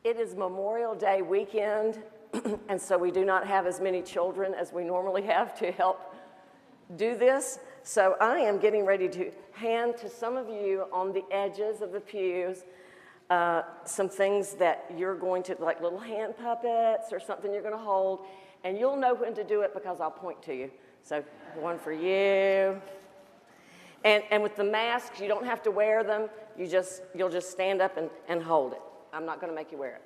It is Memorial Day weekend, and so we do not have as many children as we normally have to help do this. So I am getting ready to hand to some of you on the edges of the pews some things that you're going to, like little hand puppets or something you're going to hold, and you'll know when to do it because I'll point to you. So one for you. And with the masks, you don't have to wear them. You'll just stand up and hold it. I'm not going to make you wear it.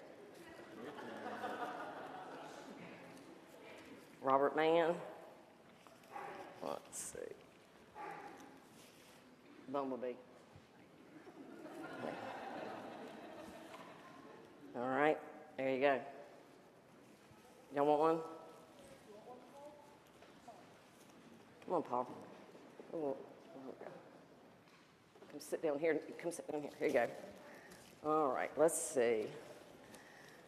Robert Mann. Let's see. Bumblebee. All right, there you go. Y'all want one? Come on, Paul. Come sit down here. Come sit down here. Here you go. All right, let's see.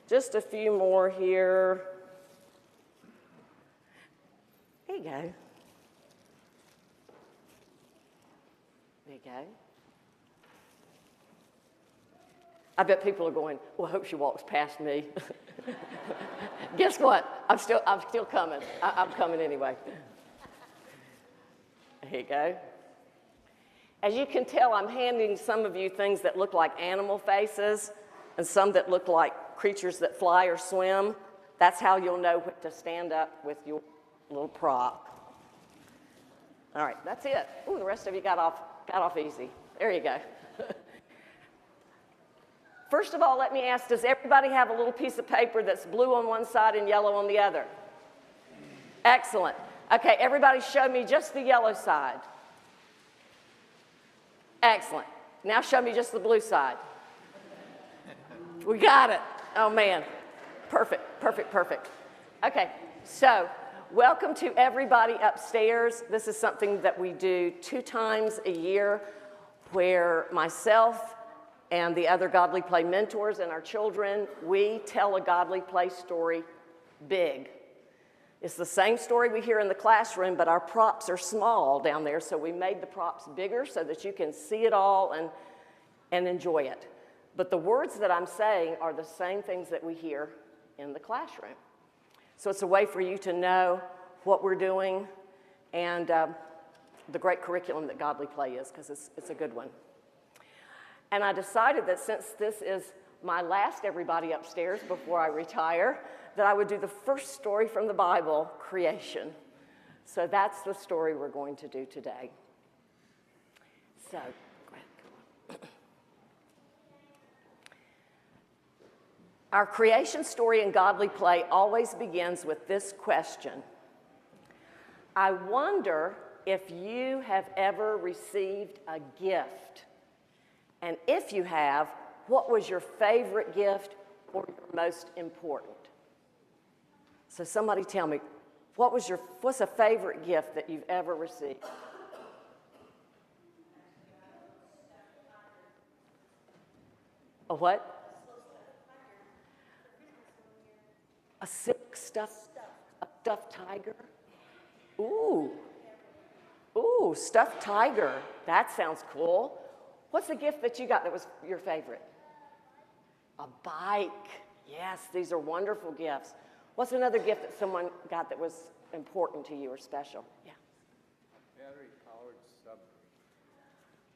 Just a few more here. There you go. There you go. I bet people are going, well, I hope she walks past me. Guess what? I'm still coming. I'm coming anyway. Here you go. As you can tell, I'm handing some of you things that look like animal faces and some that look like creatures that fly or swim. That's how you'll know when to stand up with your little prop. All right, that's it. Ooh, the rest of you got off easy. There you go. First of all, let me ask, does everybody have a little piece of paper that's blue on one side and yellow on the other? Excellent. Okay, everybody show me just the yellow side. Excellent. Now show me just the blue side. We got it. Oh, man. Perfect, perfect, perfect. Okay, so welcome to everybody upstairs. This is something that we do 2 times a year where myself and the other Godly Play mentors and our children, we tell a Godly Play story big. It's the same story we hear in the classroom, but our props are small down there, so we made the props bigger so that you can see it all and enjoy it. But the words that I'm saying are the same things that we hear in the classroom. So it's a way for you to know what we're doing and the great curriculum that Godly Play is, because it's a good one. And I decided that since this is my last everybody upstairs before I retire, that I would do the first story from the Bible, creation. So that's the story we're going to do today. So, go ahead. Our creation story in Godly Play always begins with this question. I wonder if you have ever received a gift. And if you have, what was your favorite gift or your most important? So somebody tell me, what's a favorite gift that you've ever received? A what? A silk stuffed tiger? Ooh, stuffed tiger. That sounds cool. What's the gift that you got that was your favorite? A bike. Yes, these are wonderful gifts. What's another gift that someone got that was important to you or special? Yeah. Battery-powered submarine.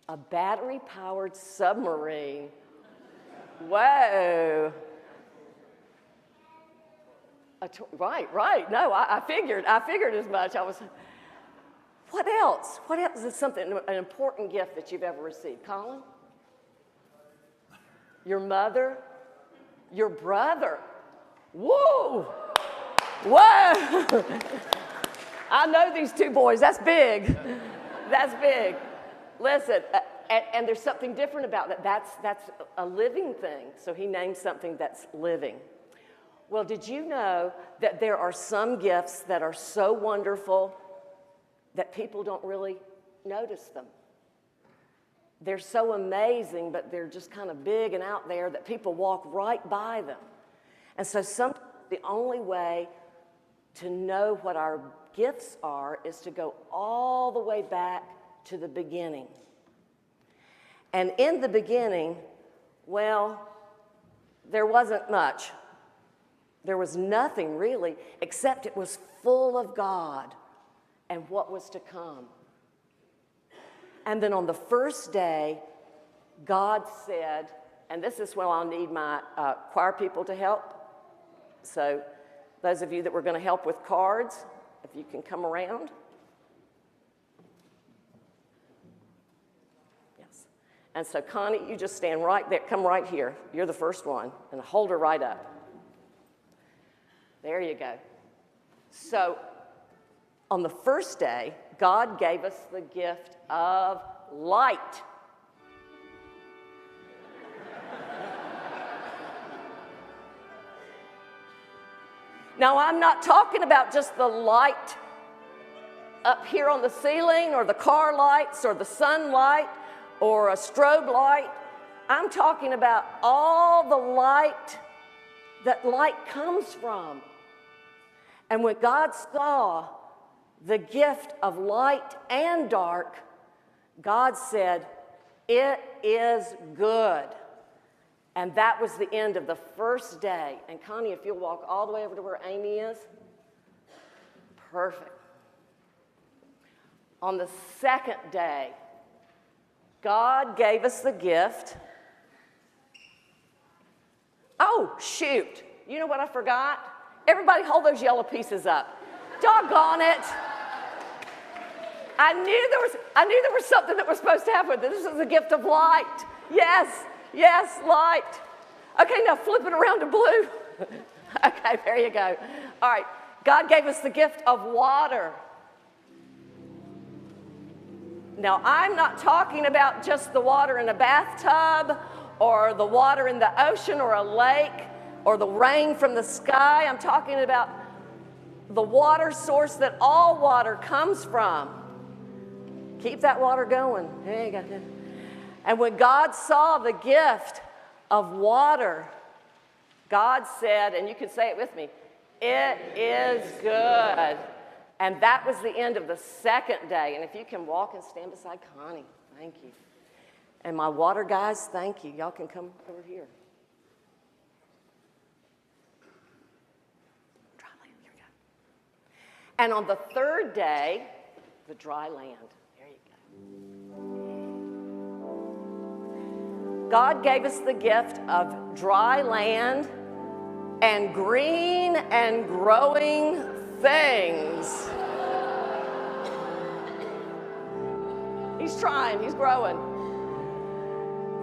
A battery-powered submarine. Whoa. Right. No, I figured as much. What else? What else is an important gift that you've ever received? Colin? Your mother? Your brother? Whoa! Whoa! I know these 2 boys. That's big. That's big. Listen, and there's something different about that. That's a living thing. So he named something that's living. Well, did you know that there are some gifts that are so wonderful that people don't really notice them? They're so amazing, but they're just kind of big and out there that people walk right by them. And so sometimes the only way to know what our gifts are is to go all the way back to the beginning. And in the beginning, well, there wasn't much. There was nothing really, except it was full of God and what was to come. And then on the first day, God said, and this is where I'll need my choir people to help. So those of you that were going to help with cards, if you can come around. Yes. And so Connie, you just stand right there. Come right here. You're the first one. And hold her right up. There you go. So on the first day, God gave us the gift of light. Now, I'm not talking about just the light up here on the ceiling or the car lights or the sunlight or a strobe light. I'm talking about all the light that light comes from. And when God saw the gift of light and dark, God said, "It is good." And that was the end of the first day. And Connie, if you'll walk all the way over to where Amy is. Perfect. On the second day, God gave us the gift. Oh, shoot. You know what I forgot? Everybody hold those yellow pieces up. Doggone it. I knew there was something that was supposed to happen with it. This is the gift of light. Yes. Yes, light. Okay, now flip it around to blue. Okay, there you go. All right, God gave us the gift of water. Now, I'm not talking about just the water in a bathtub or the water in the ocean or a lake or the rain from the sky. I'm talking about the water source that all water comes from. Keep that water going. There you go. And when God saw the gift of water, God said, and you can say it with me, "It is good." And that was the end of the second day. And if you can walk and stand beside Connie, thank you. And my water guys, thank you. Y'all can come over here. Dry land, here we go. And on the third day, the dry land. There you go. God gave us the gift of dry land and green and growing things. He's trying, he's growing.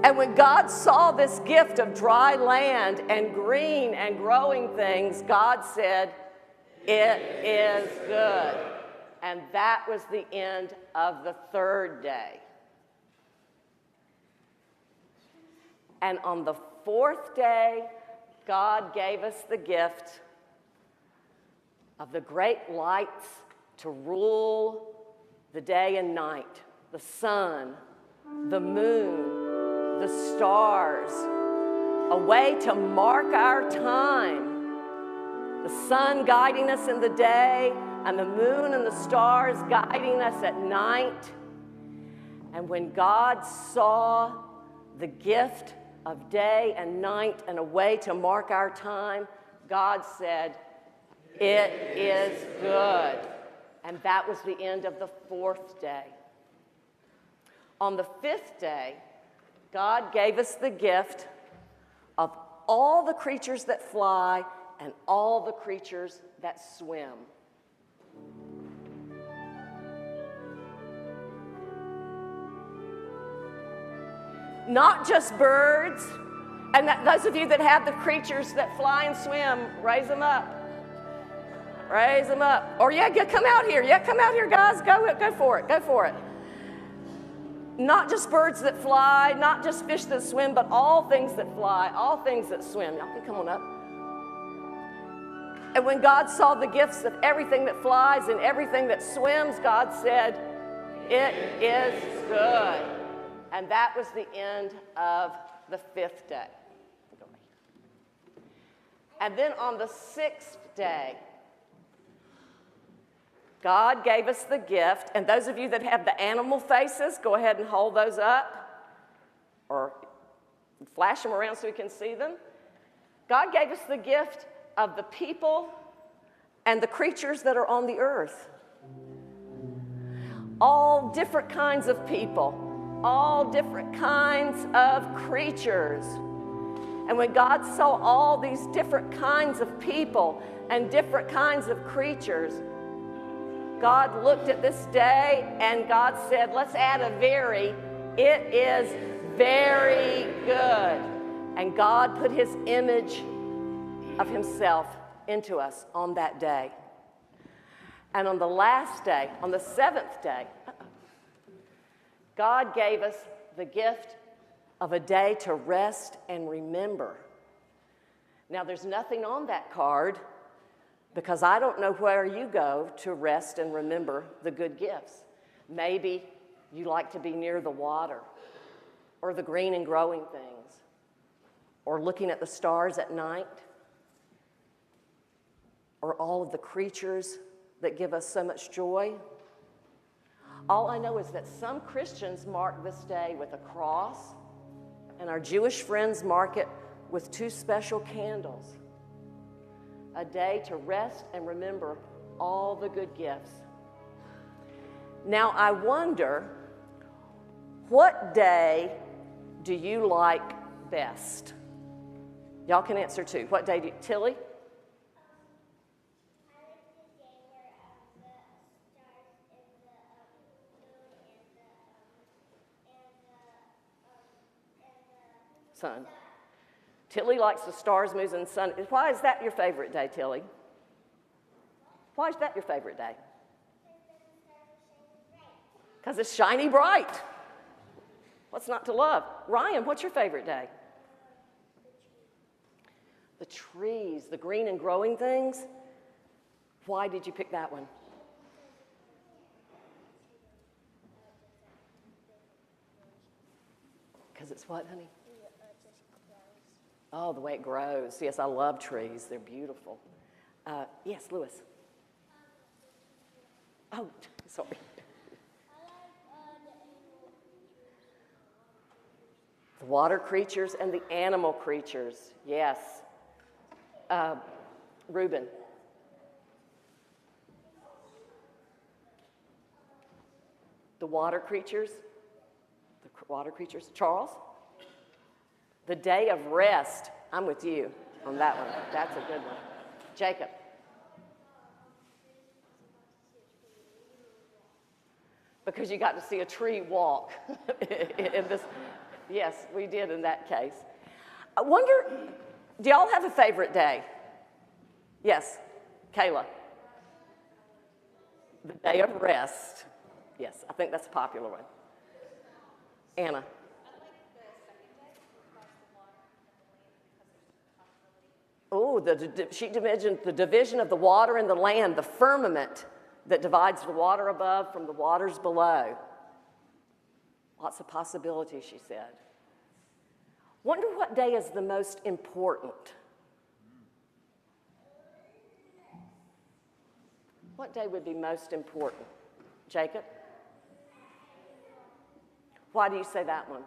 And when God saw this gift of dry land and green and growing things, God said, "It is good." And that was the end of the third day. And on the fourth day, God gave us the gift of the great lights to rule the day and night, the sun, the moon, the stars, a way to mark our time. The sun guiding us in the day, and the moon and the stars guiding us at night. And when God saw the gift of day and night and a way to mark our time, God said, "It is good." And that was the end of the fourth day. On the fifth day, God gave us the gift of all the creatures that fly and all the creatures that swim. Not just birds, and those of you that have the creatures that fly and swim, raise them up. Raise them up. Or yeah, come out here. Yeah, come out here, guys. Go for it. Go for it. Not just birds that fly, not just fish that swim, but all things that fly, all things that swim. Y'all can come on up. And when God saw the gifts of everything that flies and everything that swims, God said, "It is good." And that was the end of the fifth day. And then on the sixth day, God gave us the gift, and those of you that have the animal faces, go ahead and hold those up or flash them around so we can see them. God gave us the gift of the people and the creatures that are on the earth. All different kinds of people, all different kinds of creatures. And when God saw all these different kinds of people and different kinds of creatures, God looked at this day and God said, let's add a very, it is very good. And God put his image of himself into us on that day. And on the last day, on the seventh day, God gave us the gift of a day to rest and remember. Now, there's nothing on that card because I don't know where you go to rest and remember the good gifts. Maybe you like to be near the water or the green and growing things or looking at the stars at night or all of the creatures that give us so much joy. All I know is that some Christians mark this day with a cross, and our Jewish friends mark it with 2 special candles. A day to rest and remember all the good gifts. Now, I wonder, what day do you like best? Y'all can answer too. What day do you, Tilly? Sun. Tilly likes the stars, moons, and sun. Why is that your favorite day, Tilly? Why is that your favorite day? Because it's shiny bright. What's not to love? Ryan, what's your favorite day? The trees, the green and growing things. Why did you pick that one? Because it's what, honey? Oh, the way it grows. Yes, I love trees. They're beautiful. Yes, Lewis. Oh, sorry. The water creatures and the animal creatures. Yes. Reuben. The water creatures. The water creatures. Charles? The day of rest. I'm with you on that one. That's a good one. Jacob. Because you got to see a tree walk in this. Yes, we did in that case. I wonder, do y'all have a favorite day? Yes, Kayla. The day of rest. Yes, I think that's a popular one. Anna. Oh, she mentioned the division of the water and the land, the firmament that divides the water above from the waters below. Lots of possibilities, she said. Wonder what day is the most important? What day would be most important? Jacob? Why do you say that one?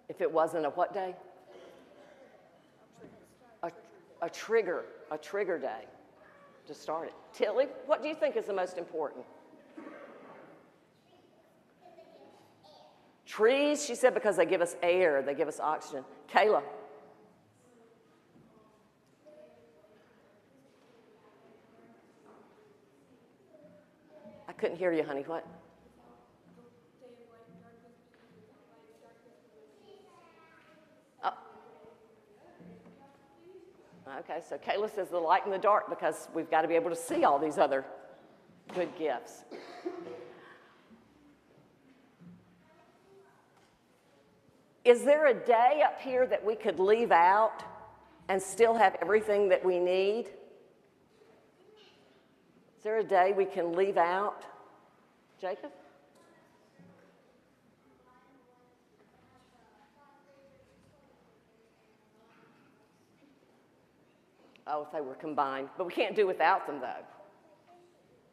If it wasn't a what day? A trigger day to start it. Tilly, what do you think is the most important? Trees, she said, because they give us air, they give us oxygen. Kayla. I couldn't hear you, honey. What? Oh. Okay, so Kayla says the light and the dark because we've got to be able to see all these other good gifts. Is there a day up here that we could leave out and still have everything that we need? Is there a day we can leave out? Jacob? Oh, if they were combined. But we can't do without them, though.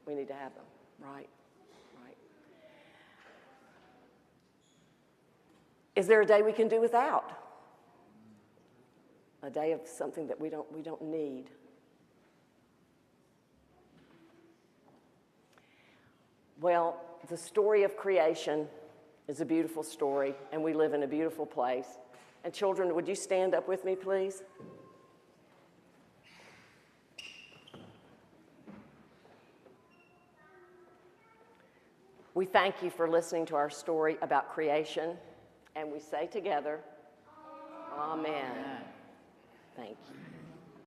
We need to have them, right? Is there a day we can do without? A day of something that we don't need. Well, the story of creation is a beautiful story, and we live in a beautiful place. And children, would you stand up with me, please? We thank you for listening to our story about creation, and we say together, Amen. Thank you.